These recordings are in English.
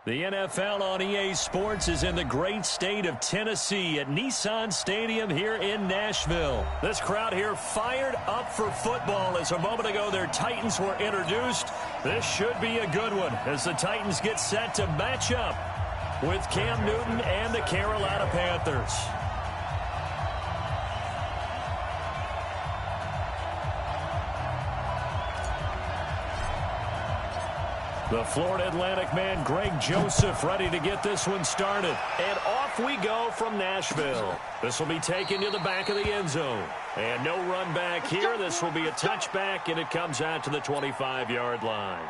The NFL on EA Sports is in the great state of Tennessee at Nissan Stadium here in Nashville. This crowd here fired up for football as a moment ago their Titans were introduced. This should be a good one as the Titans get set to match up with Cam Newton and the Carolina Panthers. The Florida Atlantic man, Greg Joseph, ready to get this one started. And off we go from Nashville. This will be taken to the back of the end zone. And no run back here. This will be a touchback, and it comes out to the 25-yard line.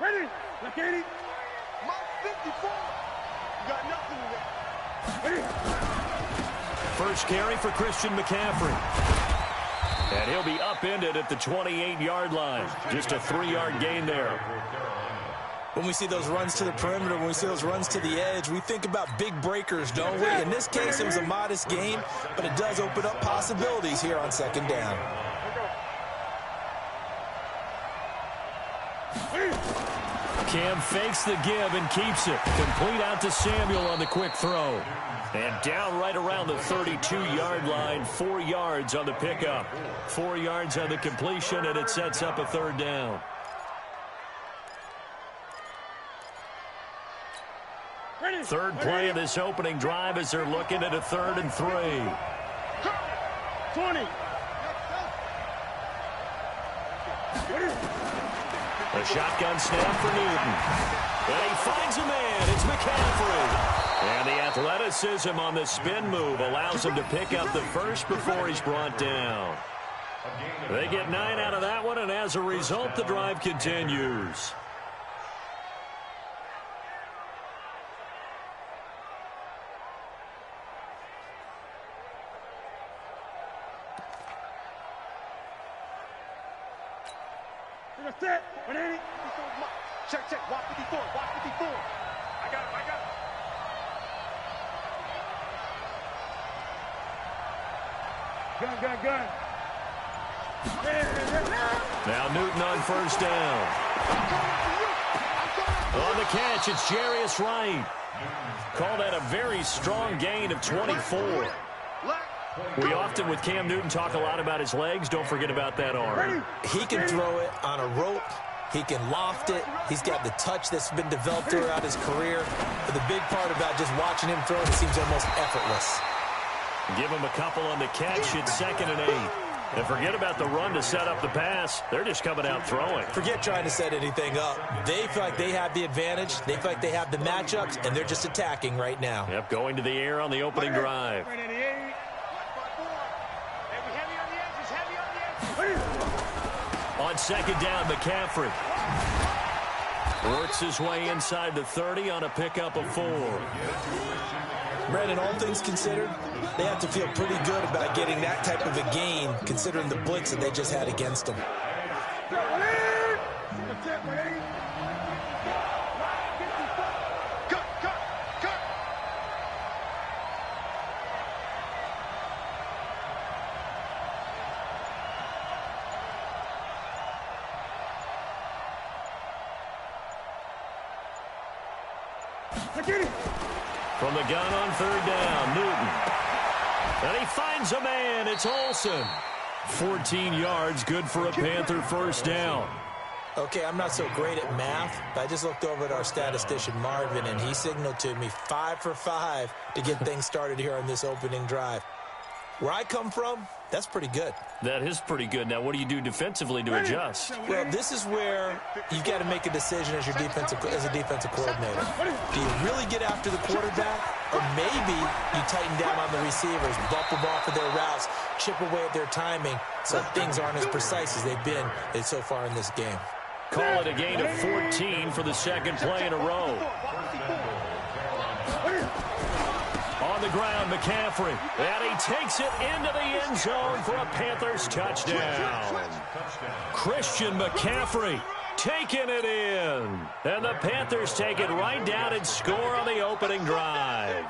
Ready? Look at it. Mark 54. You got nothing to Ready? First carry for Christian McCaffrey. And he'll be upended at the 28-yard line. Just a 3-yard gain there. When we see those runs to the perimeter, when we see those runs to the edge, we think about big breakers, don't we? In this case, it was a modest gain, but it does open up possibilities here on second down. Cam fakes the give and keeps it. Complete out to Samuel on the quick throw. And down right around the 32-yard line, 4 yards on the pickup. 4 yards on the completion, and it sets up a third down. Third play of this opening drive as they're looking at a 3rd and 3. 20. A shotgun snap for Newton. And he finds a man. It's McCaffrey. And the athleticism on the spin move allows him to pick up the first before he's brought down. They get 9 out of that one, and as a result, the drive continues. Set. 180. Check. Watch 54. Watch 54. I got him. Gun. Now Newton on first down. On the catch, it's Jarius Wright. Call that a very strong gain of 24. We often, with Cam Newton, talk a lot about his legs. Don't forget about that arm. He can throw it on a rope. He can loft it. He's got the touch that's been developed throughout his career. But the big part about just watching him throw it, it seems almost effortless. Give him a couple on the catch. It's 2nd and 8. And forget about the run to set up the pass. They're just coming out throwing. Forget trying to set anything up. They feel like they have the advantage. They feel like they have the matchups, and they're just attacking right now. Yep, going to the air on the opening drive. On second down, McCaffrey works his way inside the 30 on a pickup of 4. Brandon, all things considered, they have to feel pretty good about getting that type of a gain, considering the blitz that they just had against them. From the gun on third down, Newton. And he finds a man. It's Olsen. 14 yards, good for a Panther first down. Okay, I'm not so great at math, but I just looked over at our statistician, Marvin, and he signaled to me 5 for 5 to get things started here on this opening drive. Where I come from, that's pretty good. That is pretty good. Now, what do you do defensively to adjust? Well, this is where you've got to make a decision as a defensive coordinator. Do you really get after the quarterback, or maybe you tighten down on the receivers, bump them off of their routes, chip away at their timing, so things aren't as precise as they've been so far in this game? Call it a gain of 14 for the second play in a row. On the ground, McCaffrey. And he takes it into the end zone for a Panthers touchdown. Christian McCaffrey taking it in. And the Panthers take it right down and score on the opening drive.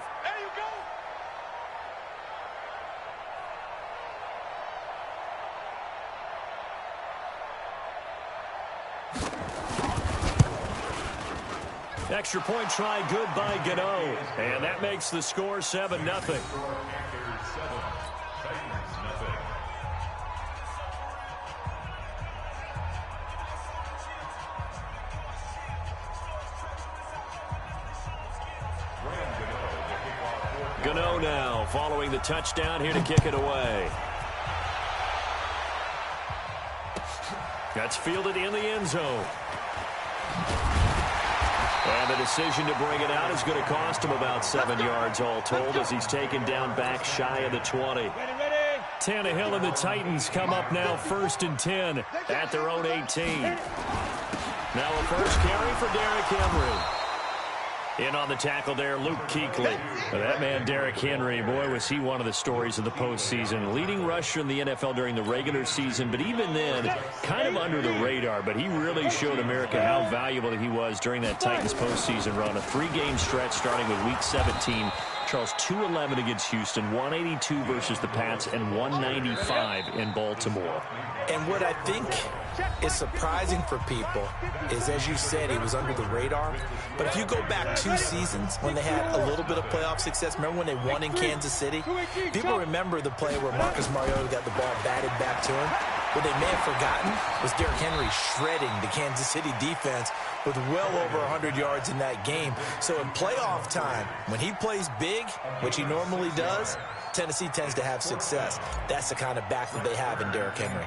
Extra point try good by Gano. And that makes the score 7-0. Gano now following the touchdown here to kick it away. That's fielded in the end zone. And the decision to bring it out is going to cost him about 7 yards all told as he's taken down back shy of the 20. Tannehill and the Titans come up now 1st and 10 at their own 18. Now a first carry for Derrick Henry. In on the tackle there, Luke Kuechly. That man, Derrick Henry, boy, was he one of the stories of the postseason. Leading rusher in the NFL during the regular season, but even then, kind of under the radar. But he really showed America how valuable he was during that Titans postseason run. A 3-game stretch starting with Week 17. Charles, 211 against Houston, 182 versus the Pats, and 195 in Baltimore. And what I think is surprising for people is, as you said, he was under the radar. But if you go back 2 seasons when they had a little bit of playoff success, remember when they won in Kansas City? People remember the play where Marcus Mariota got the ball batted back to him. What they may have forgotten was Derrick Henry shredding the Kansas City defense with well over 100 yards in that game. So in playoff time, when he plays big, which he normally does, Tennessee tends to have success. That's the kind of back that they have in Derrick Henry.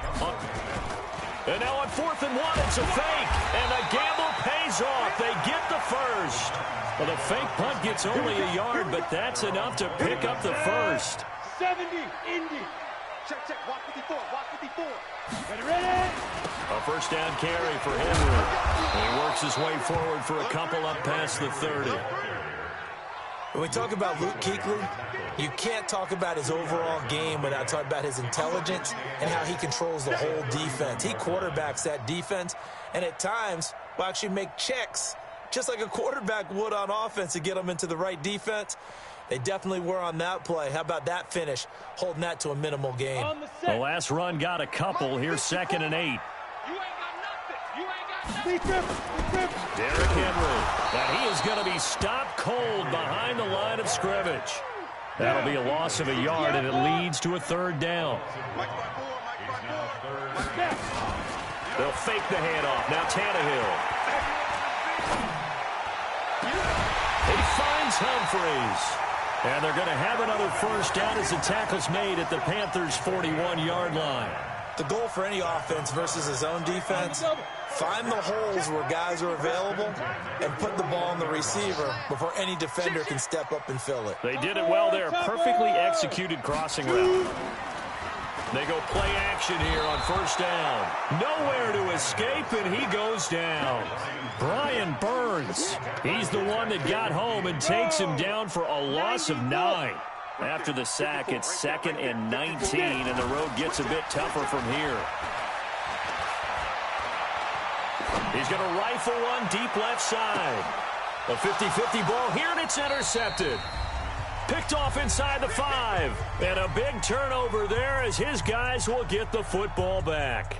And now on 4th and 1, it's a fake. And the gamble pays off. They get the first. Well, the fake punt gets only a yard, but that's enough to pick up the first. 70, Indy. Check, watch 54, watch 54. Ready? A first down carry for Henry. He works his way forward for a couple up past the 30. When we talk about Luke Kuechly, you can't talk about his overall game without talking about his intelligence and how he controls the whole defense. He quarterbacks that defense, and at times will actually make checks, just like a quarterback would on offense, to get them into the right defense. They definitely were on that play. How about that finish, holding that to a minimal gain? The last run got a couple. Here's 2nd and 8. Derrick Henry. And he is going to be stopped cold behind the line of scrimmage. That'll be a loss of a yard, and it leads to a 3rd down. They'll fake the handoff. Now Tannehill. He finds Humphries. And they're going to have another first down as the tackle's made at the Panthers' 41-yard line. The goal for any offense versus his own defense, find the holes where guys are available and put the ball on the receiver before any defender can step up and fill it. They did it well there. Perfectly executed crossing route. They go play action here on first down. Nowhere to escape, and he goes down. Brian Burns, he's the one that got home and takes him down for a loss of 9. After the sack, it's 2nd and 19, and the road gets a bit tougher from here. He's going to rifle one deep left side. A 50-50 ball here, and it's intercepted. Picked off inside the 5. And a big turnover there as his guys will get the football back.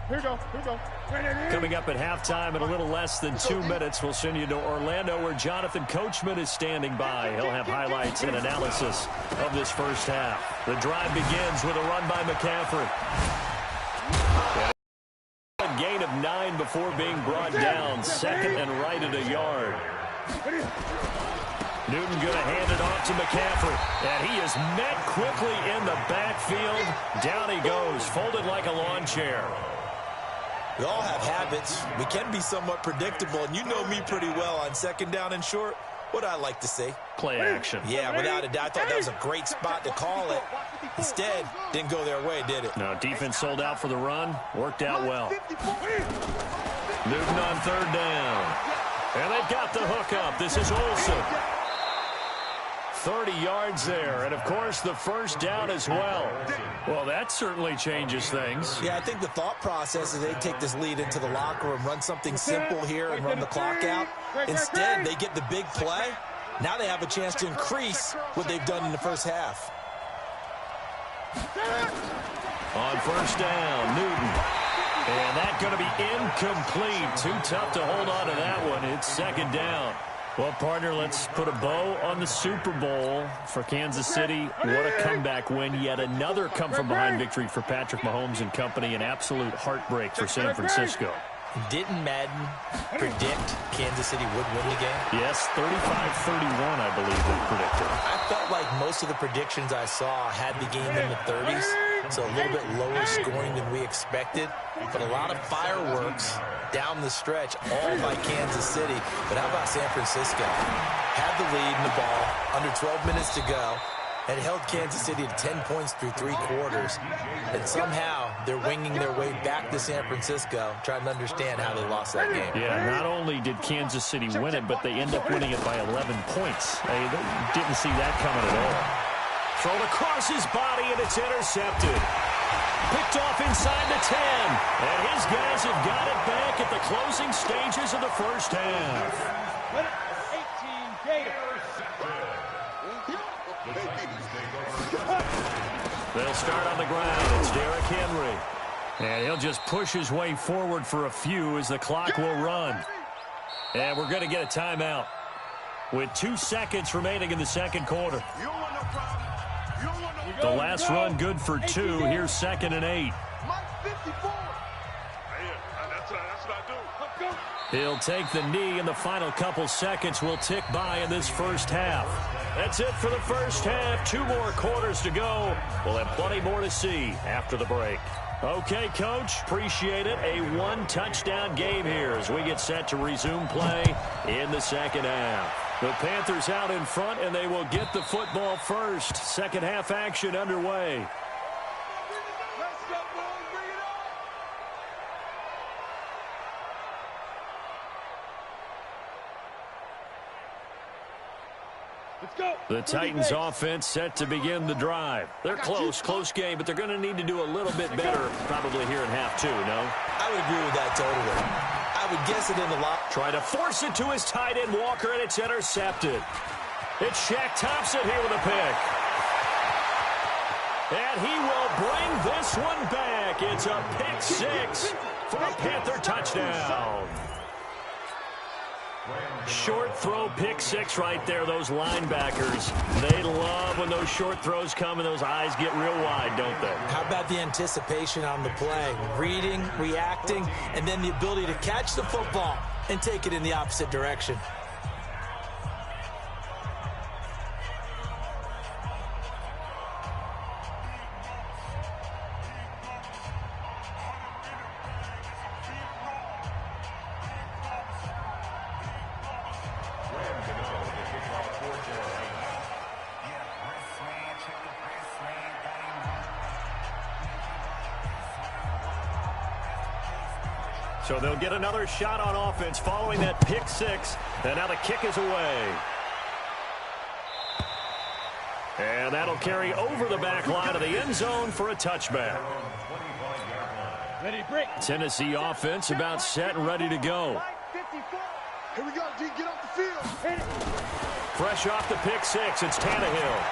Here we go. Coming up at halftime in a little less than 2 minutes, we'll send you to Orlando where Jonathan Coachman is standing by. He'll have highlights and analysis of this first half. The drive begins with a run by McCaffrey. A gain of 9 before being brought down. 2nd and right at a yard. Newton going to hand it off to McCaffrey. And he is met quickly in the backfield. Down he goes, folded like a lawn chair. We all have habits. We can be somewhat predictable, and you know me pretty well on second down and short. What I like to say? Play action. Yeah, without a doubt. I thought that was a great spot to call it. Instead, didn't go their way, did it? No, defense sold out for the run. Worked out well. Newton on third down. And they've got the hook up. This is Olsen. 30 yards there, and of course the first down as well. Well, that certainly changes things. Yeah, I think the thought process is they take this lead into the locker room, run something simple here and run the clock out. Instead, they get the big play. Now they have a chance to increase what they've done in the first half. On first down, Newton. And that's going to be incomplete. Too tough to hold on to that one. It's second down. Well, partner, let's put a bow on the Super Bowl for Kansas City. What a comeback win. Yet another come-from-behind victory for Patrick Mahomes and company. An absolute heartbreak for San Francisco. Didn't Madden predict Kansas City would win the game? Yes, 35-31, I believe they predicted. I felt like most of the predictions I saw had the game in the 30s, so a little bit lower scoring than we expected. But a lot of fireworks down the stretch, all by Kansas City. But how about San Francisco? Had the lead in the ball, under 12 minutes to go, and held Kansas City to 10 points through 3 quarters. And somehow they're winging their way back to San Francisco, trying to understand how they lost that game. Yeah, not only did Kansas City win it, but they end up winning it by 11 points. They didn't see that coming at all. Thrown across his body, and it's intercepted. Picked off inside the 10. And his guys have got it back at the closing stages of the first half. 18 Gators. They'll start on the ground. It's Derrick Henry. And he'll just push his way forward for a few as the clock will run. And we're going to get a timeout with 2 seconds remaining in the second quarter. The last run good for 2. Here's 2nd and 8. He'll take the knee, and the final couple seconds will tick by in this first half. That's it for the first half. 2 more quarters to go. We'll have plenty more to see after the break. Okay, Coach, appreciate it. A 1-touchdown game here as we get set to resume play in the second half. The Panthers out in front, and they will get the football first. Second half action underway. The Titans offense set to begin the drive. They're close game, but they're going to need to do a little bit better probably here in half 2, no? I would agree with that totally. I would guess it in the lock. Try to force it to his tight end, Walker, and it's intercepted. It's Shaq Thompson here with a pick. And he will bring this one back. It's a pick 6 for a Panther touchdown. Short throw, pick 6 right there. Those linebackers, they love when those short throws come and those eyes get real wide, don't they? How about the anticipation on the play? Reading, reacting, and then the ability to catch the football and take it in the opposite direction. So they'll get another shot on offense following that pick 6. And now the kick is away. And that'll carry over the back line of the end zone for a touchback. Tennessee offense about set and ready to go. Here we go, D. Get off the field. Fresh off the pick 6, it's Tannehill.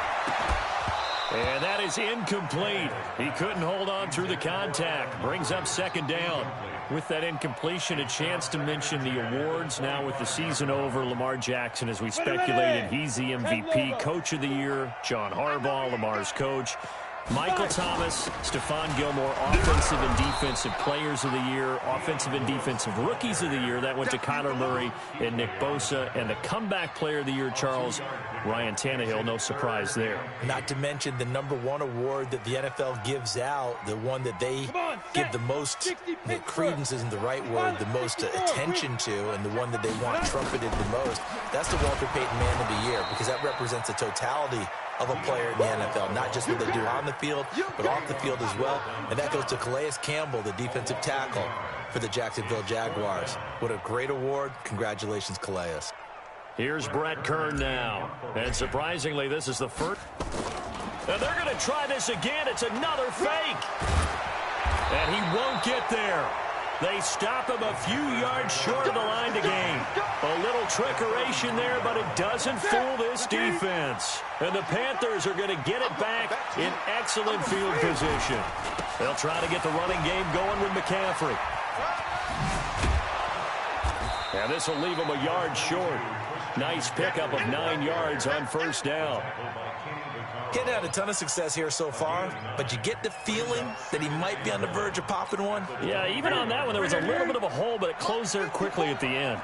And that is incomplete. He couldn't hold on through the contact. Brings up second down. With that incompletion, a chance to mention the awards. Now with the season over, Lamar Jackson, as we speculated, he's the MVP, Coach of the Year. John Harbaugh, Lamar's coach. Michael Thomas, Stephon Gilmore, Offensive and Defensive Players of the Year, Offensive and Defensive Rookies of the Year. That went to Kyler Murray and Nick Bosa. And the Comeback Player of the Year, Charles, Ryan Tannehill. No surprise there. Not to mention the #1 award that the NFL gives out, the one that they give the most, the credence isn't the right word, the most attention to, and the one that they want trumpeted the most. That's the Walter Payton Man of the Year, because that represents the totality of a player in the NFL, not just what they do on the field, but off the field as well. And that goes to Calais Campbell, the defensive tackle for the Jacksonville Jaguars. What a great award. Congratulations, Calais. Here's Brett Kern now. And surprisingly, this is the first. And they're going to try this again. It's another fake. And he won't get there. They stop him a few yards short of the line to gain. A little trickeration there, but it doesn't fool this defense. And the Panthers are going to get it back in excellent field position. They'll try to get the running game going with McCaffrey. And this will leave him a yard short. Nice pickup of 9 yards on first down. Getting had a ton of success here so far, but you get the feeling that he might be on the verge of popping one. Yeah, even on that one, there was a little bit of a hole, but it closed there quickly at the end.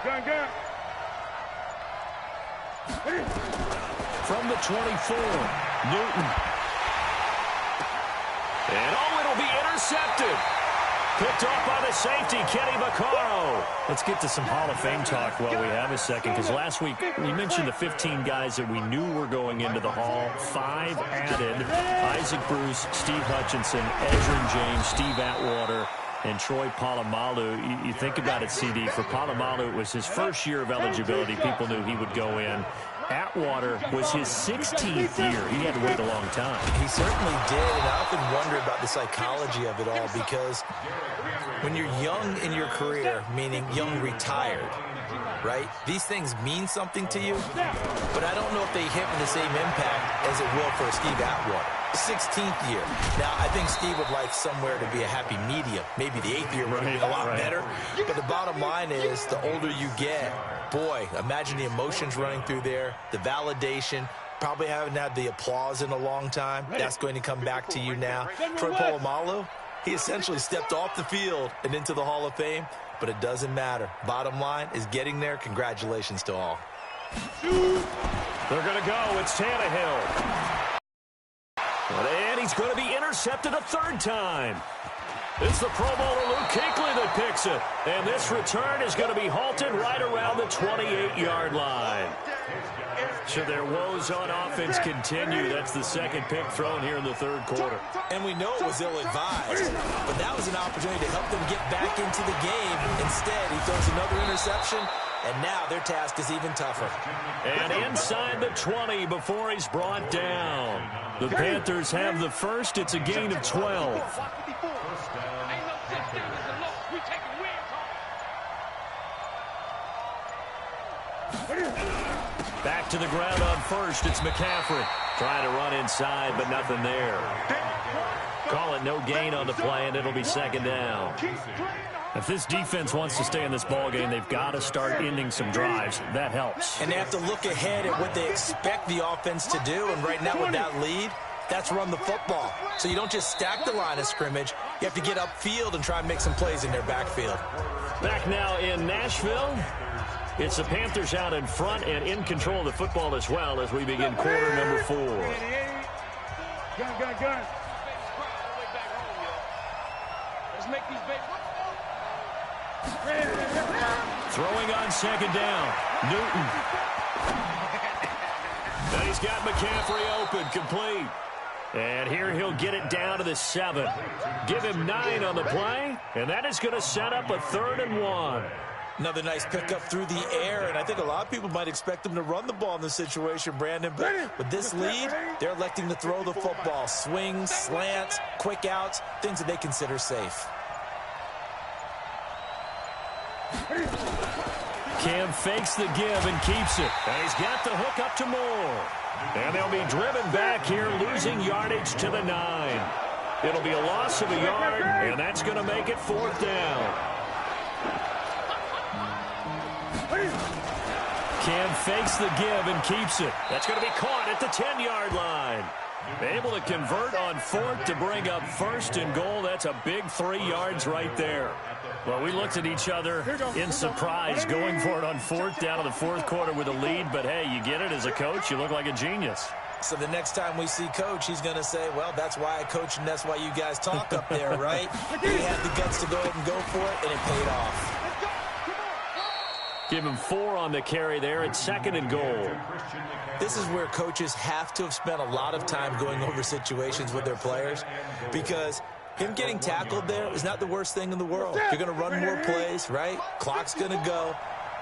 Gun. From the 24, Newton. And it'll be intercepted. Picked off by the safety, Kenny Vaccaro. Let's get to some Hall of Fame talk while we have a second, because last week we mentioned the 15 guys that we knew were going into the Hall. 5 added: Isaac Bruce, Steve Hutchinson, Edgerrin James, Steve Atwater, and Troy Polamalu. You think about it, CD. For Polamalu, it was his first year of eligibility. People knew he would go in. Atwater was his 16th year. He had to wait a long time. He certainly did, and I often wonder about the psychology of it all, because when you're young in your career, meaning young retired, right, these things mean something to you, but I don't know if they hit with the same impact as it will for Steve Atwater. 16th year. Now, I think Steve would like somewhere to be a happy medium. Maybe the 8th year would be a lot better. But the bottom line is, the older you get, boy, imagine the emotions running through there, the validation, probably haven't had the applause in a long time. That's going to come back to you now. Troy Polamalu, he essentially stepped off the field and into the Hall of Fame, but it doesn't matter. Bottom line is getting there. Congratulations to all. They're going to go. It's Tannehill. And he's going to be intercepted a 3rd time. It's the Pro Bowler Luke Kuechly that picks it. And this return is going to be halted right around the 28-yard line. So their woes on offense continue. That's the 2nd pick thrown here in the 3rd quarter. And we know it was ill-advised, but that was an opportunity to help them get back into the game. Instead, he throws another interception, and now their task is even tougher. And inside the 20 before he's brought down. The Panthers have the first. It's a gain of 12. Back to the ground on first. It's McCaffrey. Trying to run inside, but nothing there. Call it no gain on the play, and it'll be 2nd down. If this defense wants to stay in this ballgame, they've got to start ending some drives. That helps. And they have to look ahead at what they expect the offense to do. And right now with that lead, that's run the football. So you don't just stack the line of scrimmage. You have to get upfield and try and make some plays in their backfield. Back now in Nashville. It's the Panthers out in front and in control of the football as well as we begin quarter number 4. Gun. Let's make these big. Throwing on 2nd down. Newton. And he's got McCaffrey open, complete. And here he'll get it down to the 7. Give him 9 on the play, and that is going to set up a 3rd and 1. Another nice pickup through the air, and I think a lot of people might expect them to run the ball in this situation, Brandon. But with this lead, they're electing to throw the football. Swings, slants, quick outs, things that they consider safe. Cam fakes the give and keeps it. And he's got the hook up to Moore. And they'll be driven back here, losing yardage to the 9. It'll be a loss of a yard, and that's going to make it 4th down. McCann fakes the give and keeps it. That's going to be caught at the 10-yard line. Able to convert on fourth to bring up first and goal. That's a big 3 yards right there. Well, we looked at each other in surprise going for it on fourth down in the fourth quarter with a lead. But, hey, you get it as a coach. You look like a genius. So the next time we see Coach, he's going to say, well, that's why I coach and that's why you guys talk up there, right? He had the guts to go ahead and go for it, and it paid off. Give him 4 on the carry there at 2nd and goal. This is where coaches have to have spent a lot of time going over situations with their players, because him getting tackled there is not the worst thing in the world. You're going to run more plays, right? Clock's going to go.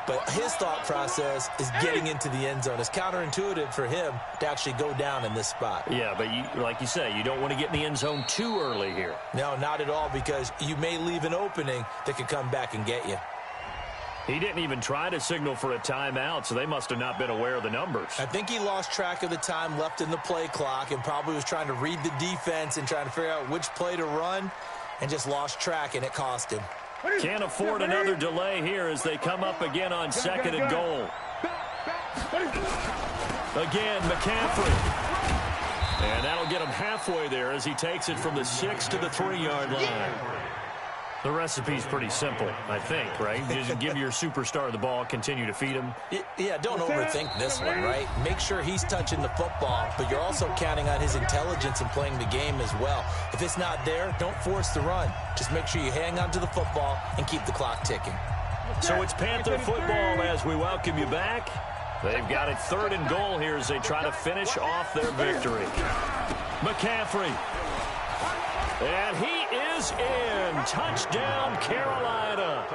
But his thought process is getting into the end zone. It's counterintuitive for him to actually go down in this spot. Yeah, but like you say, you don't want to get in the end zone too early here. No, not at all, because you may leave an opening that could come back and get you. He didn't even try to signal for a timeout, so they must have not been aware of the numbers. I think he lost track of the time left in the play clock and probably was trying to read the defense and trying to figure out which play to run and just lost track, and it cost him. Can't afford another delay here as they come up again on 2nd and goal. Again, McCaffrey. And that'll get him halfway there as he takes it from the 6 to the 3-yard line. The recipe's pretty simple, I think, right? Just give your superstar the ball, continue to feed him. Yeah, don't overthink this one, right? Make sure he's touching the football, but you're also counting on his intelligence in playing the game as well. If it's not there, don't force the run. Just make sure you hang on to the football and keep the clock ticking. So it's Panther football as we welcome you back. They've got it 3rd and goal here as they try to finish off their victory. McCaffrey. And he is in. Touchdown, Carolina.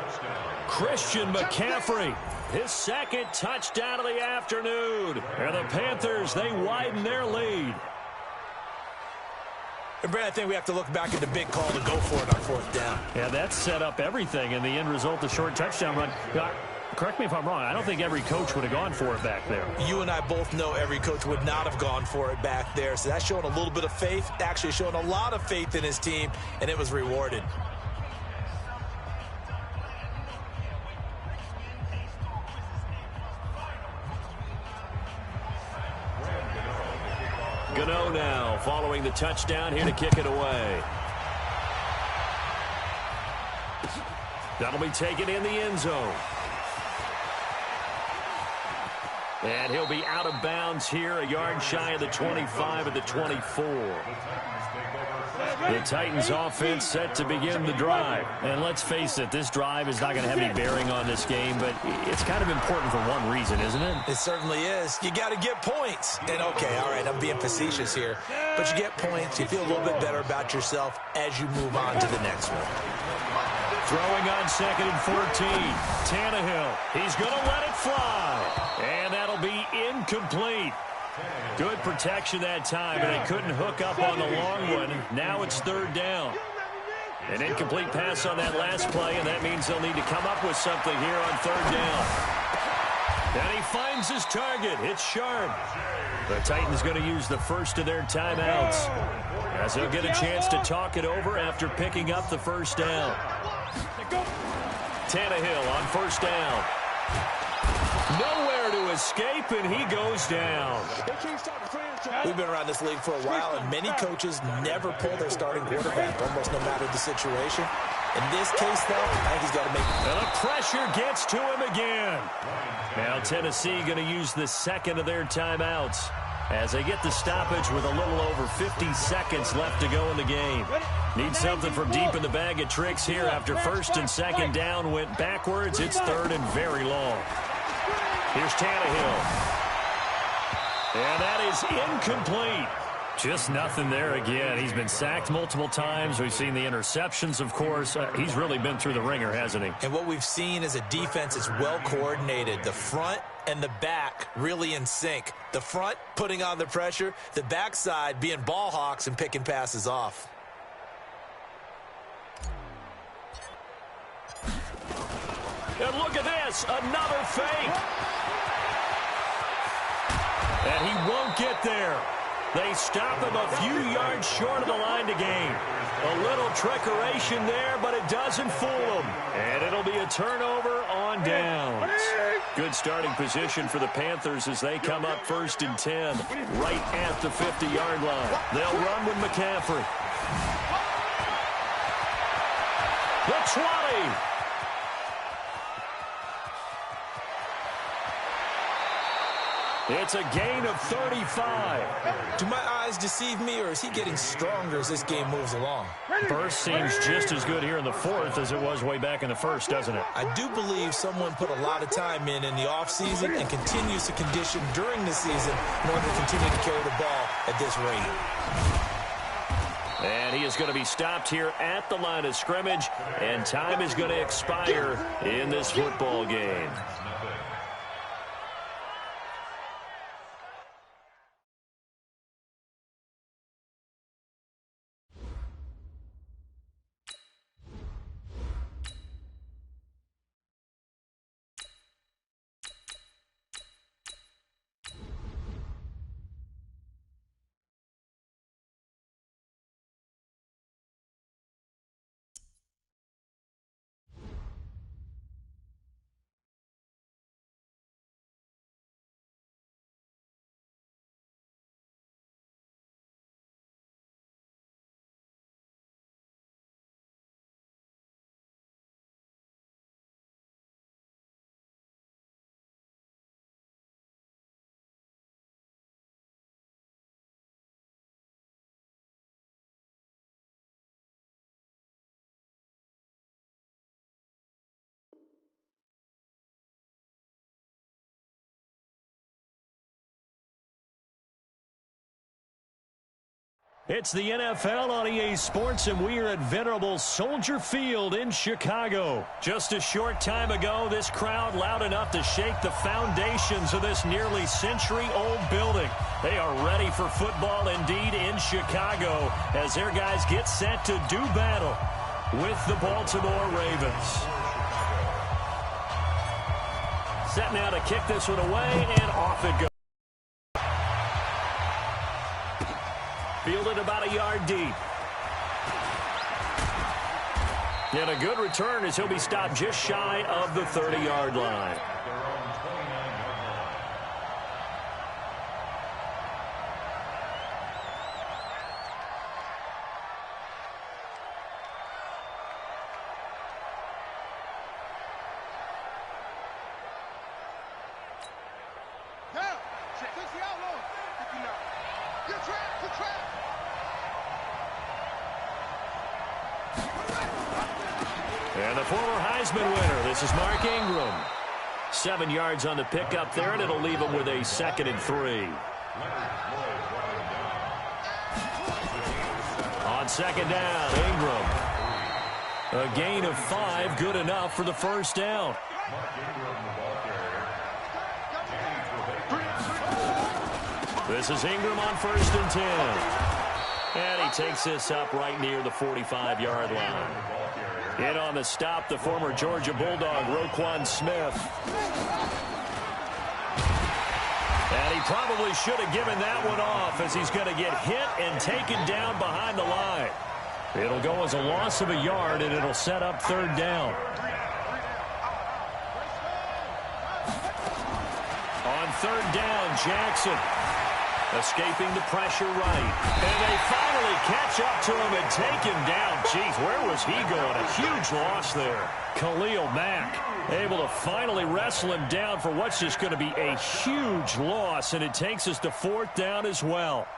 Christian McCaffrey, his 2nd touchdown of the afternoon. And the Panthers, they widen their lead. And Brad, I think we have to look back at the big call to go for it on 4th down. Yeah, that set up everything, and the end result, the short touchdown run. Correct me if I'm wrong. I don't think every coach would have gone for it back there. You and I both know every coach would not have gone for it back there. So that's showing a little bit of faith, actually showing a lot of faith in his team, and it was rewarded. Gano now following the touchdown here to kick it away. That'll be taken in the end zone. And he'll be out of bounds here, a yard shy of the 25 at the 24. The Titans offense set to begin the drive. And let's face it, this drive is not going to have any bearing on this game, but it's kind of important for one reason, isn't it? It certainly is. You got to get points. And okay, all right, I'm being facetious here, but you get points, you feel a little bit better about yourself as you move on to the next one. Throwing on 2nd and 14. Tannehill, he's going to let it fly. And that'll be incomplete. Good protection that time, but they couldn't hook up on the long one. Now it's 3rd down. An incomplete pass on that last play, and that means they'll need to come up with something here on 3rd down. And he finds his target. It's Sharp. The Titans going to use the first of their timeouts, as they'll get a chance to talk it over after picking up the 1st down. Tannehill on 1st down. Nowhere to escape, and he goes down. We've been around this league for a while, and many coaches never pull their starting quarterback, almost no matter the situation. In this case, though, I think he's got to make it. And the pressure gets to him again. Now Tennessee going to use the 2nd of their timeouts as they get the stoppage with a little over 50 seconds left to go in the game. Need something from deep in the bag of tricks here after 1st and 2nd down went backwards. It's 3rd and very long. Here's Tannehill. And that is incomplete. Just nothing there again. He's been sacked multiple times. We've seen the interceptions, of course. He's really been through the ringer, hasn't he? And what we've seen is a defense that's well coordinated. The front and the back really in sync. The front putting on the pressure. The backside being ball hawks and picking passes off. And look at this. Another fake. And he won't get there. They stop him a few yards short of the line to gain. A little trickeration there, but it doesn't fool him. And it'll be a turnover on downs. Good starting position for the Panthers as they come up 1st and 10, right at the 50-yard line. They'll run with McCaffrey. The 20. It's a gain of 35. Do my eyes deceive me, or is he getting stronger as this game moves along? Burst seems just as good here in the 4th as it was way back in the 1st, doesn't it? I do believe someone put a lot of time in the offseason and continues to condition during the season in order to continue to carry the ball at this rate. And he is going to be stopped here at the line of scrimmage, and time is going to expire in this football game. It's the NFL on EA Sports, and we are at venerable Soldier Field in Chicago. Just a short time ago, this crowd loud enough to shake the foundations of this nearly century-old building. They are ready for football indeed in Chicago as their guys get set to do battle with the Baltimore Ravens. Set now to kick this one away, and off it goes. Fielded about a yard deep. And a good return as he'll be stopped just shy of the 30-yard line. And the former Heisman winner, this is Mark Ingram. 7 yards on the pickup there, and it'll leave him with a 2nd and 3. On 2nd down, Ingram. A gain of 5, good enough for the 1st down. This is Ingram on 1st and 10. And he takes this up right near the 45-yard line. In on the stop, the former Georgia Bulldog, Roquan Smith. And he probably should have given that one off as he's going to get hit and taken down behind the line. It'll go as a loss of a yard, and it'll set up 3rd down. On 3rd down, Jackson. Escaping the pressure right. And they finally catch up to him and take him down. Jeez, where was he going? A huge loss there. Khalil Mack able to finally wrestle him down for what's just going to be a huge loss. And it takes us to 4th down as well.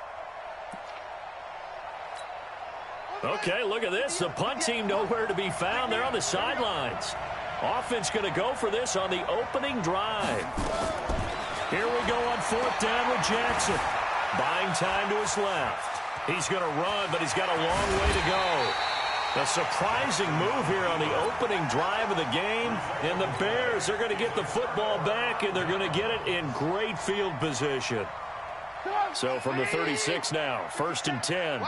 Okay, look at this. The punt team nowhere to be found. They're on the sidelines. Offense going to go for this on the opening drive. Here we go on 4th down with Jackson. Buying time to his left. He's going to run, but he's got a long way to go. A surprising move here on the opening drive of the game. And the Bears are going to get the football back, and they're going to get it in great field position. So from the 36 now, 1st and 10.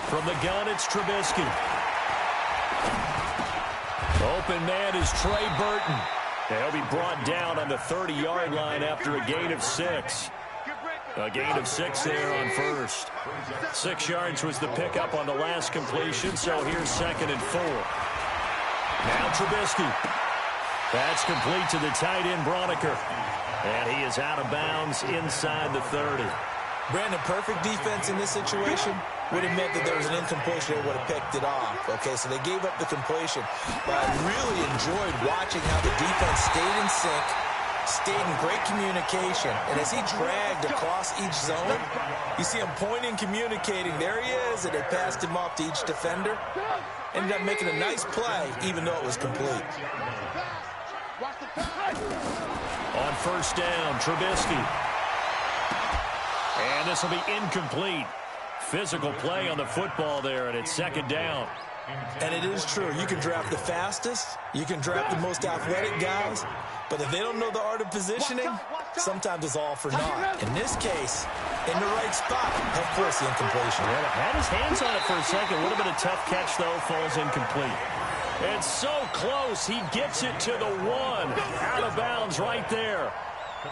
From the gun, it's Trubisky. Open man is Trey Burton. He'll be brought down on the 30-yard line after a gain of 6. A gain of 6 there on 1st. 6 yards was the pickup on the last completion, so here's 2nd and 4. Now Trubisky. That's complete to the tight end, Broniker. And he is out of bounds inside the 30. Brandon, perfect defense in this situation would have meant that there was an incompletion. They would have picked it off. Okay, so they gave up the completion. But I really enjoyed watching how the defense stayed in sync, stayed in great communication. And as he dragged across each zone, you see him pointing, communicating. There he is, and they passed him off to each defender. Ended up making a nice play, even though it was complete. On first down, Trubisky. And this will be incomplete. Physical play on the football there, and it's second down. And it is true. You can draft the fastest. You can draft the most athletic guys. But if they don't know the art of positioning, sometimes it's all for naught. In this case, in the right spot, of course the incompletion. Well, had his hands on it for a second. Would have been a tough catch, though. Falls incomplete. And so close. He gets it to the 1. Out of bounds right there.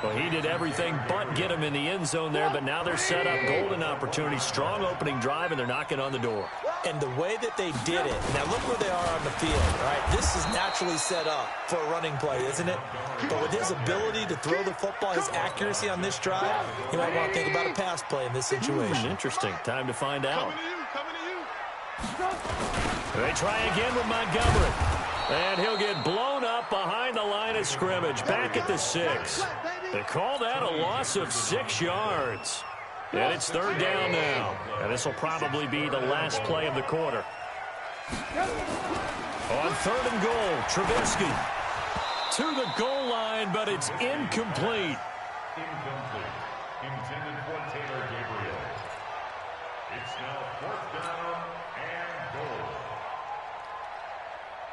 Well, he did everything but get him in the end zone there, but now they're set up. Golden opportunity, strong opening drive, and they're knocking on the door. And the way that they did it, now look where they are on the field, all right? This is naturally set up for a running play, isn't it? But with his ability to throw the football, his accuracy on this drive, you might want to think about a pass play in this situation. Interesting. Time to find out. They try again with Montgomery. And he'll get blown up behind the line of scrimmage, back at the 6. They call that a loss of 6 yards. And it's third down now. And this will probably be the last play of the quarter. On third and goal, Trubisky to the goal line, but it's incomplete. Incomplete. Intended for Taylor Gabriel. It's now fourth down and goal.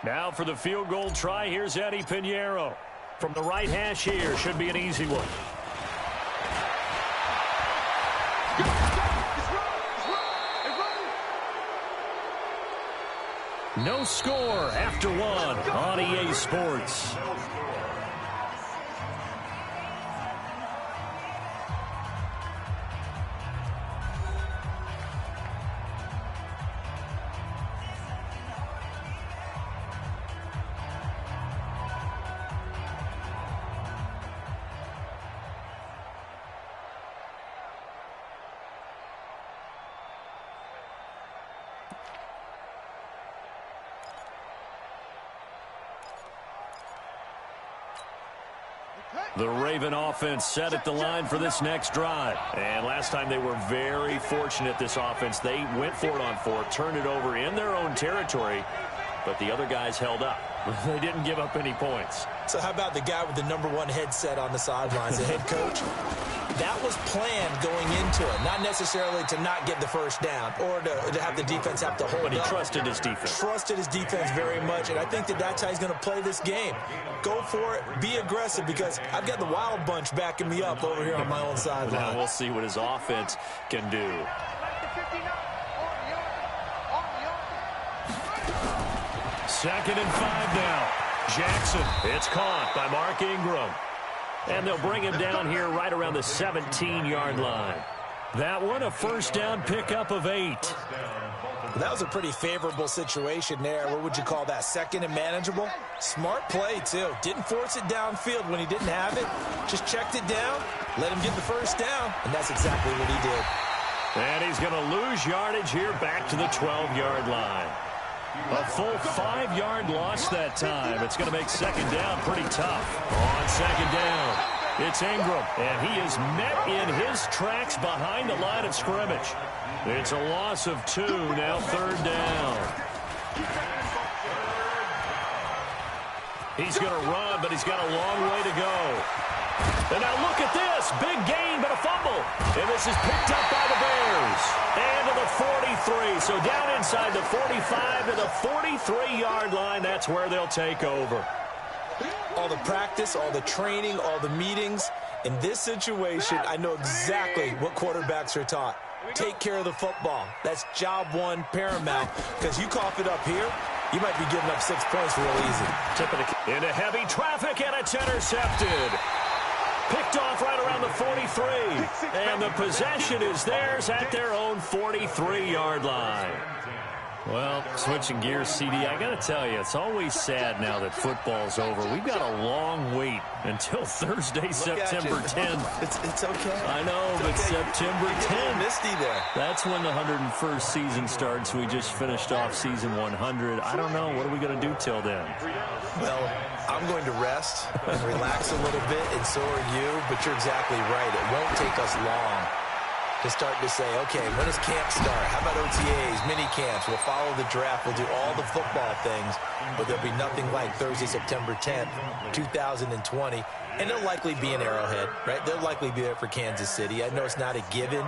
Now for the field goal try, here's Eddie Pinheiro. From the right hash here, should be an easy one. No score after 1 on EA Sports. The Raven offense set at the line for this next drive. And last time they were very fortunate, this offense. They went for it on 4, turned it over in their own territory, but the other guys held up. They didn't give up any points. So how about the guy with the #1 headset on the sidelines, the head coach? That was planned going into it, not necessarily to not get the first down or to have the defense have to hold up. But he trusted his defense. Trusted his defense very much, and I think that that's how he's going to play this game. Go for it, be aggressive, because I've got the Wild Bunch backing me up over here on my own sideline. Now we'll see what his offense can do. Second and 5 now. Jackson, it's caught by Mark Ingram. And they'll bring him down here right around the 17-yard line. That one, a first down pickup of 8. That was a pretty favorable situation there. What would you call that? Second and manageable? Smart play, too. Didn't force it downfield when he didn't have it. Just checked it down, let him get the first down, and that's exactly what he did. And he's going to lose yardage here back to the 12-yard line. A full 5-yard loss that time. It's going to make second down pretty tough. On second down, it's Ingram, and he is met in his tracks behind the line of scrimmage. It's a loss of 2, now third down. He's going to run, but he's got a long way to go. And now look at this. Big gain, but a fumble. And this is picked up by the Bears. And to the 43. So down inside the 45 to the 43-yard line. That's where they'll take over. All the practice, all the training, all the meetings. In this situation, I know exactly what quarterbacks are taught. Take care of the football. That's job one, paramount. Because you cough it up here, you might be giving up 6 points real easy. Into heavy traffic, and it's intercepted. Picked off right around the 43. And the possession is theirs at their own 43-yard line. Well, switching gears, CD, I got to tell you, it's always sad now that football's over. We've got a long wait until Thursday, September 10th. It's okay. I know, it's but okay. September 10th. Misty there. That's when the 101st season starts. We just finished off season 100. I don't know. What are we going to do till then? Well, I'm going to rest and relax a little bit, and so are you, but you're exactly right. It won't take us long to start to say, okay, when does camp start? How about OTAs, mini camps? We'll follow the draft. We'll do all the football things, but there'll be nothing like Thursday, September 10th, 2020. And it'll likely be an Arrowhead, right? They'll likely be there for Kansas City. I know it's not a given,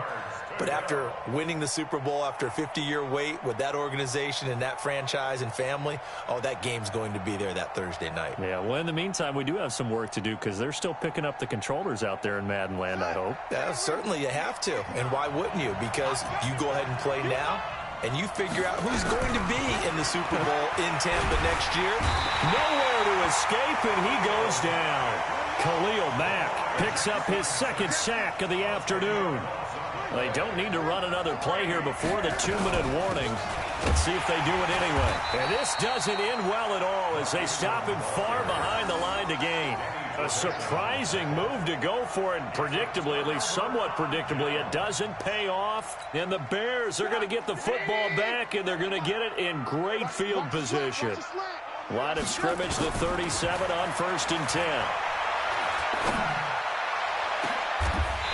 but after winning the Super Bowl, after a 50-year wait with that organization and that franchise and family, oh, that game's going to be there that Thursday night. Yeah, well, in the meantime, we do have some work to do because they're still picking up the controllers out there in Madden land, I hope. Yeah, certainly you have to. And why wouldn't you? Because you go ahead and play now, and you figure out who's going to be in the Super Bowl in Tampa next year. Nowhere to escape, and he goes down. Khalil Mack picks up his second sack of the afternoon. They don't need to run another play here before the 2-minute warning. Let's see if they do it anyway. And this doesn't end well at all as they stop him far behind the line to gain. A surprising move to go for it, and predictably, at least somewhat predictably, it doesn't pay off. And the Bears are going to get the football back, and they're going to get it in great field position. Line of scrimmage, the 37 on 1st and 10.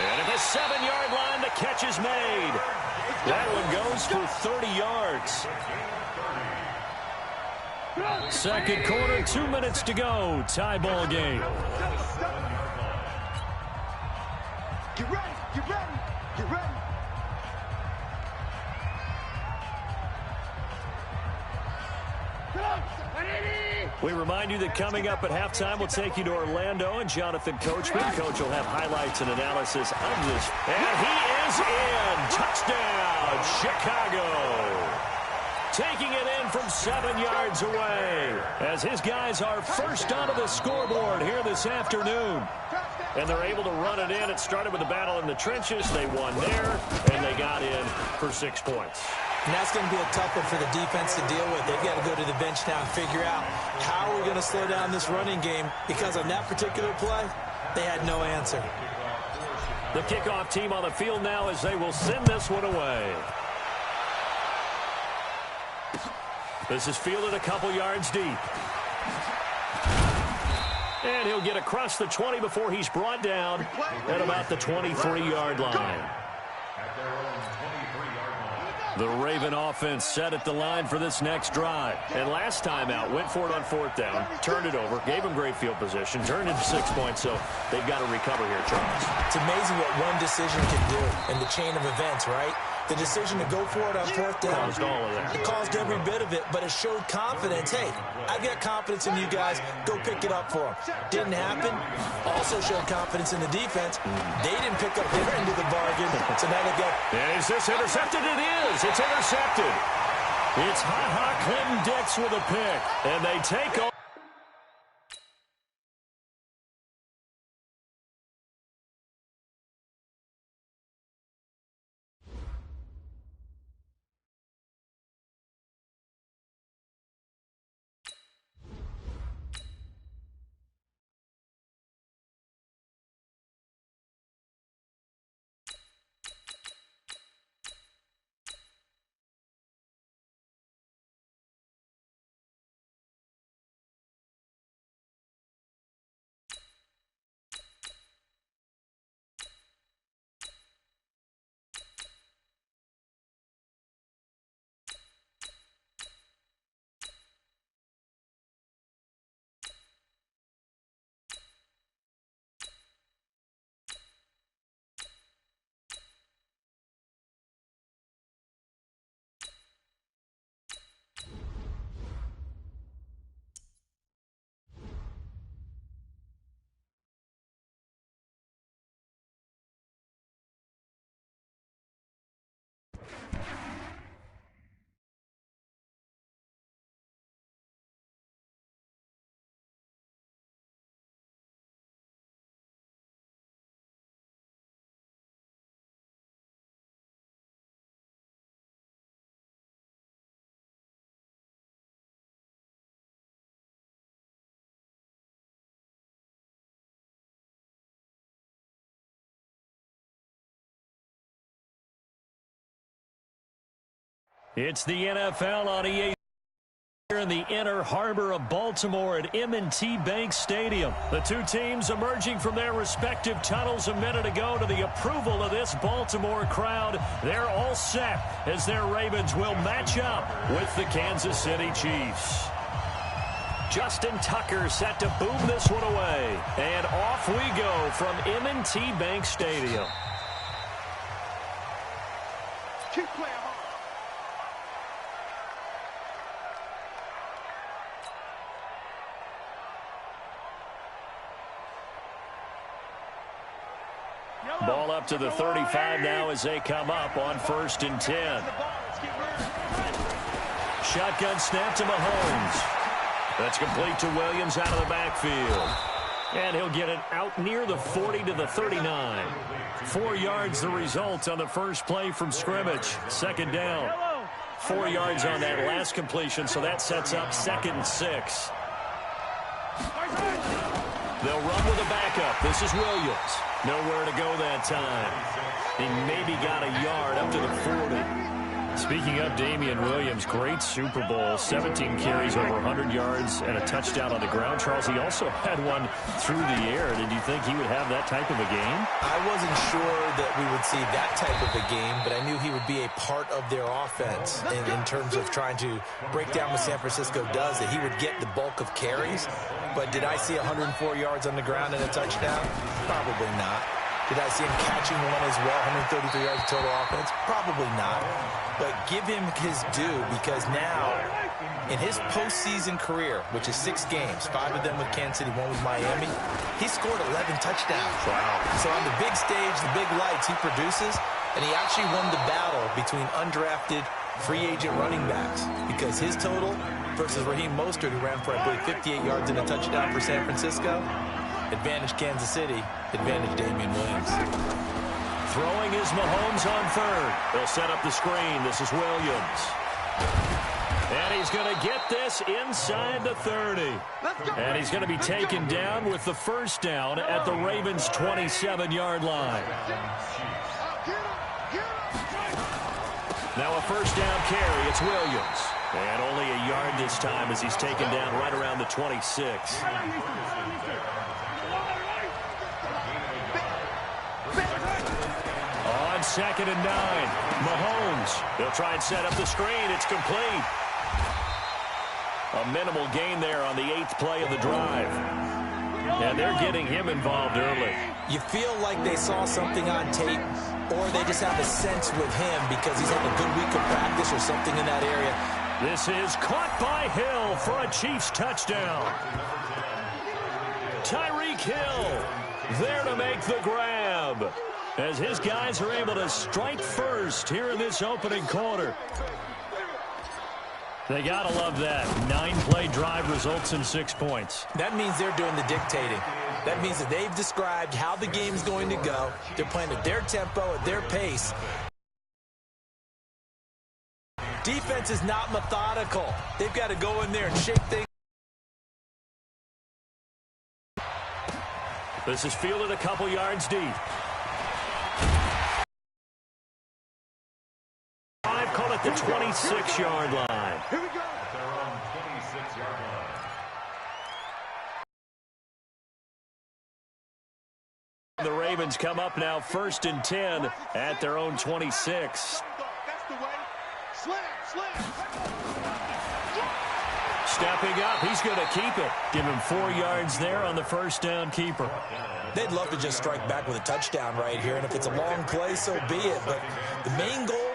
And at the 7-yard line, the catch is made. That one goes for 30 yards. Second quarter, 2 minutes to go. Tie ball game. Get ready, get ready, get ready. We remind you that coming up at halftime, we'll take you to Orlando, and Jonathan Coachman. Coach will have highlights and analysis of this. And he is in. Touchdown, Chicago. Taking it in from 7 yards away as his guys are first onto the scoreboard here this afternoon. And they're able to run it in. It started with a battle in the trenches. They won there, and they got in for 6 points. And that's going to be a tough one for the defense to deal with. They've got to go to the bench now and figure out how we're going to slow down this running game, because on that particular play, they had no answer. The kickoff team on the field now as they will send this one away. This is fielded a couple yards deep. And he'll get across the 20 before he's brought down at about the 23-yard line. The Raven offense set at the line for this next drive. And last time out, went for it on 4th down, turned it over, gave him great field position, turned it to 6 points, so they've got to recover here, Charles. It's amazing what one decision can do in the chain of events, right? The decision to go for it on 4th down. Caused all of that. It caused every bit of it, but it showed confidence. Hey, I've got confidence in you guys. Go pick it up for them. Didn't happen. Also showed confidence in the defense. They didn't pick up their end of the bargain, so now they got... Is this intercepted? It is. It's intercepted. It's Ha-Ha Clinton-Dix with a pick, and they take off. It's the NFL on EA here in the inner harbor of Baltimore at M&T Bank Stadium. The two teams emerging from their respective tunnels a minute ago to the approval of this Baltimore crowd. They're all set as their Ravens will match up with the Kansas City Chiefs. Justin Tucker set to boom this one away. And off we go from M&T Bank Stadium. Keep playing hard. Ball up to the 35 now as they come up on 1st and 10. Shotgun snap to Mahomes. That's complete to Williams out of the backfield. And he'll get it out near the 40 to the 39. 4 yards the result on the first play from scrimmage. 2nd down. 4 yards on that last completion, so that sets up 2nd and 6. They'll run with a backup. This is Williams. Nowhere to go that time. He maybe got a yard up to the 40. Speaking of Damian Williams, great Super Bowl, 17 carries over 100 yards and a touchdown on the ground. Charles, he also had one through the air. Did you think he would have that type of a game? I wasn't sure that we would see that type of a game, but I knew he would be a part of their offense in terms of trying to break down what San Francisco does, that he would get the bulk of carries. But did I see 104 yards on the ground and a touchdown? Probably not. Did I see him catching one as well, 133 yards total offense? Probably not. But give him his due, because now, in his postseason career, which is 6 games, 5 of them with Kansas City, 1 with Miami, he scored 11 touchdowns. Wow. So on the big stage, the big lights, he produces, and he actually won the battle between undrafted free agent running backs, because his total versus Raheem Mostert, who ran for, I believe, 58 yards and a touchdown for San Francisco, advantage Kansas City, advantage Damian Williams. Throwing is Mahomes on 3rd. They'll set up the screen. This is Williams. And he's going to get this inside the 30. And he's going to be taken down with the 1st down at the Ravens' 27-yard line. Now a 1st down carry. It's Williams. And only a yard this time as he's taken down right around the 26. On 2nd and 9, Mahomes. They'll try and set up the screen. It's complete. A minimal gain there on the 8th play of the drive. And they're getting him involved early. You feel like they saw something on tape, or they just have a sense with him because he's had a good week of practice or something in that area. This is caught by Hill for a Chiefs touchdown. Tyreek Hill there to make the grab, as his guys are able to strike first here in this opening quarter. They got to love that. 9-play drive results in 6 points. That means they're doing the dictating. That means that they've described how the game's going to go. They're playing at their tempo, at their pace. Defense is not methodical. They've got to go in there and shake things. This is fielded a couple yards deep. Call it the 26-yard line. Here we go. Their own 26-yard line. The Ravens come up now 1st and 10 at their own 26. That's the way. Slam. Stepping up, he's going to keep it. Give him 4 yards there on the 1st down keeper. They'd love to just strike back with a touchdown right here, and if it's a long play, so be it. But the main goal,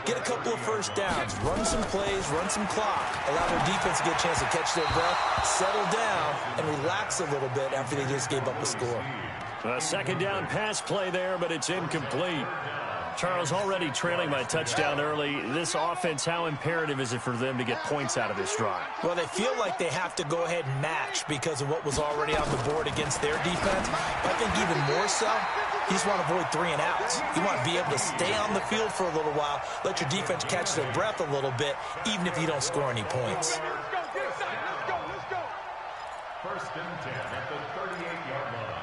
get a couple of 1st downs, run some plays, run some clock, allow their defense to get a chance to catch their breath, settle down, and relax a little bit after they just gave up a score. A 2nd down pass play there, but it's incomplete. Charles, already trailing by touchdown early. This offense, how imperative is it for them to get points out of this drive? Well, they feel like they have to go ahead and match because of what was already on the board against their defense. But I think even more so, you just want to avoid 3 and outs. You want to be able to stay on the field for a little while, let your defense catch their breath a little bit, even if you don't score any points. Let's go. 1st and 10 at the 38-yard line.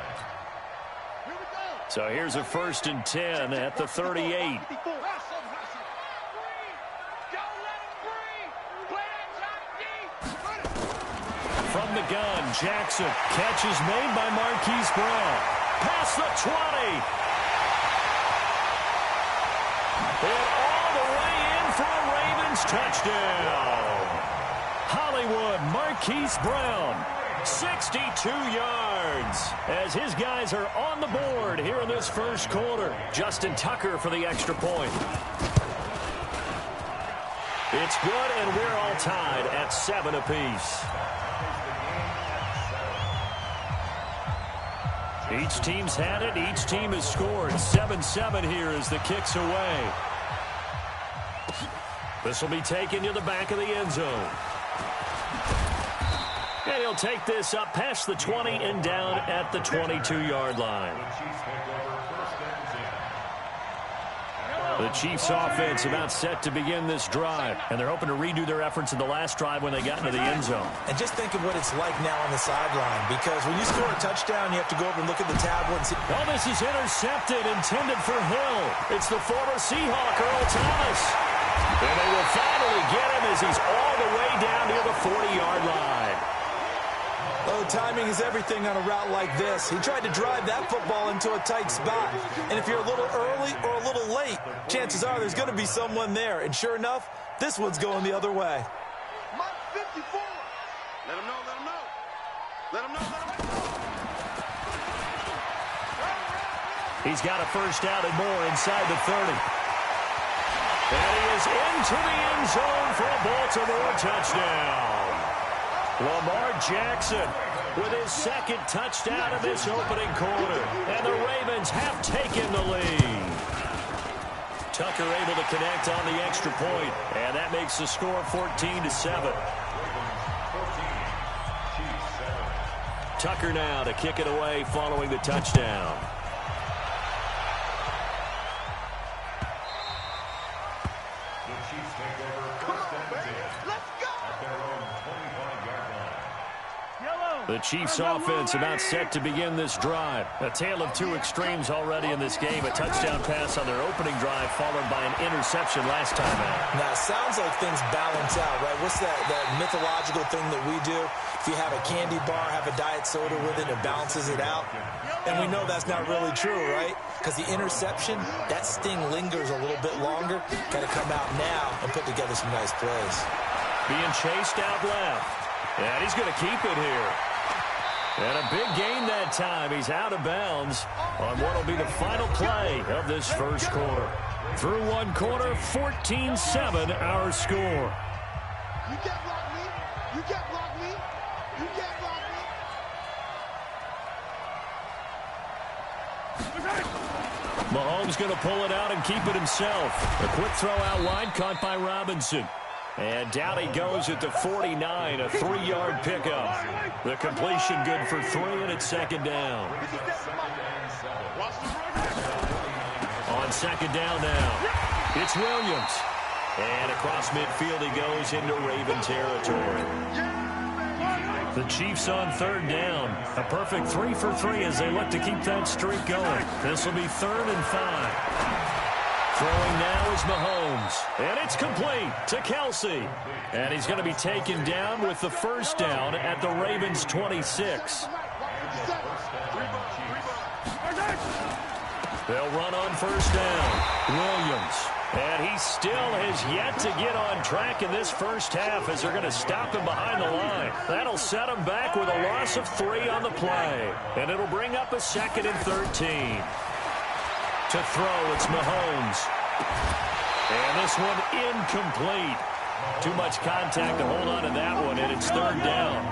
So here's a 1st and 10 at the 38. gun. Jackson. Catch is made by Marquise Brown. Past the 20. And all the way in for a Ravens touchdown. Hollywood Marquise Brown. 62 yards as his guys are on the board here in this first quarter. Justin Tucker for the extra point. It's good, and we're all tied at 7 apiece. Each team's had it. Each team has scored. 7-7 here as the kick's away. This will be taken to the back of the end zone. And he'll take this up past the 20 and down at the 22-yard line. The Chiefs offense about set to begin this drive, and they're hoping to redo their efforts in the last drive when they got into the end zone. And just think of what it's like now on the sideline, because when you score a touchdown, you have to go over and look at the tablet and see. Well, this is intercepted, intended for Hill. It's the former Seahawk, Earl Thomas. And they will finally get him as he's all the way down near the 40-yard line. Oh, timing is everything on a route like this. He tried to drive that football into a tight spot. And if you're a little early or a little late, chances are there's going to be someone there. And sure enough, this one's going the other way. Mike 54. Let him know, let him know. Let him know, let him know. He's got a first down and more inside the 30. And he is into the end zone for a Baltimore touchdown. Lamar Jackson with his second touchdown of this opening quarter. And the Ravens have taken the lead. Tucker able to connect on the extra point, and that makes the score 14-7. Tucker now to kick it away following the touchdown. The Chiefs offense about set to begin this drive. A tale of two extremes already in this game. A touchdown pass on their opening drive followed by an interception last time out. Now, it sounds like things balance out, right? What's that mythological thing that we do? If you have a candy bar, have a diet soda with it, it balances it out. And we know that's not really true, right? Because the interception, that sting lingers a little bit longer. Got to come out now and put together some nice plays. Being chased out left. And he's going to keep it here. And a big gain that time. He's out of bounds on what will be the final play of this first quarter. Through one quarter, 14-7 our score. You can't block me. You can't block me. You can't block me. Mahomes going to pull it out and keep it himself. A quick throw out wide, caught by Robinson. And down he goes at the 49, a 3-yard pickup. The completion good for 3, and it's second down. On second down now, it's Williams. And across midfield he goes into Raven territory. The Chiefs on third down. A perfect 3 for 3 as they look to keep that streak going. This will be 3rd and 5. Throwing now is Mahomes. And it's complete to Kelsey. And he's going to be taken down with the first down at the Ravens' 26. They'll run on first down. Williams. And he still has yet to get on track in this first half as they're going to stop him behind the line. That'll set him back with a loss of 3 on the play. And it'll bring up a 2nd and 13. To throw, it's Mahomes. And this one incomplete. Too much contact to hold on to that one, and it's 3rd down.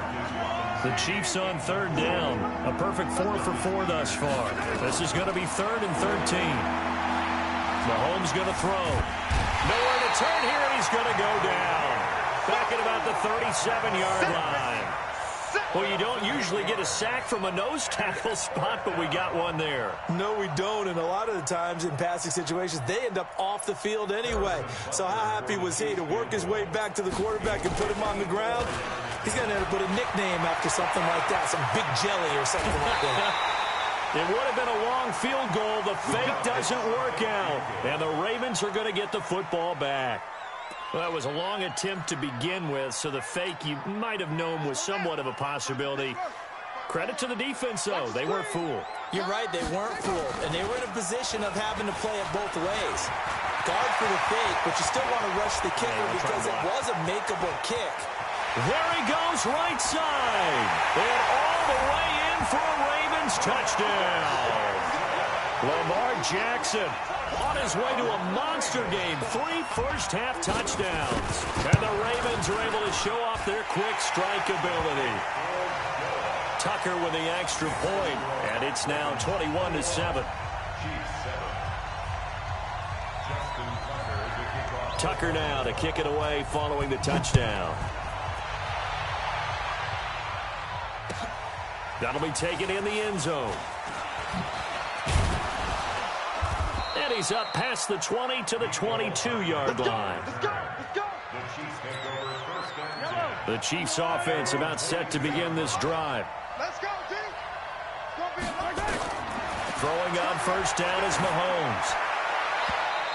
The Chiefs on 3rd down. A perfect 4 for 4 thus far. This is going to be 3rd and 13. Mahomes going to throw. Nowhere to turn here, and he's going to go down. Back at about the 37-yard line. Well, you don't usually get a sack from a nose tackle spot, but we got one there. No, we don't, and a lot of the times in passing situations, they end up off the field anyway. So how happy was he to work his way back to the quarterback and put him on the ground? He's going to end up with a nickname after something like that, some Big Jelly or something like that. It would have been a long field goal. The fake doesn't work out, and the Ravens are going to get the football back. Well, that was a long attempt to begin with, so the fake you might have known was somewhat of a possibility. Credit to the defense, though. They weren't fooled. You're right, they weren't fooled, and they were in a position of having to play it both ways. Guard for the fake, but you still want to rush the kicker because it was a makeable kick. There he goes, right side. And all the way in for a Ravens touchdown. Lamar Jackson on his way to a monster game. 3 first-half touchdowns. And the Ravens are able to show off their quick strike ability. Tucker with the extra point, and it's now 21-7. Tucker now to kick it away following the touchdown. That'll be taken in the end zone. And he's up past the 20 to the 22-yard line. Let's go. The Chiefs offense about set to begin this drive. Let's go, team. It's going to be another day. Throwing on first down is Mahomes.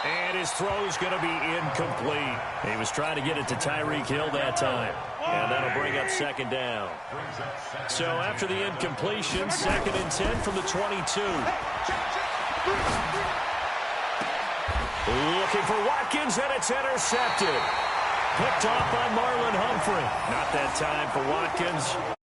And his throw's going to be incomplete. He was trying to get it to Tyreek Hill that time. And that'll bring up second down. So after the incompletion, 2nd and 10 from the 22. Looking for Watkins, and it's intercepted. Picked off by Marlon Humphrey. Not that time for Watkins.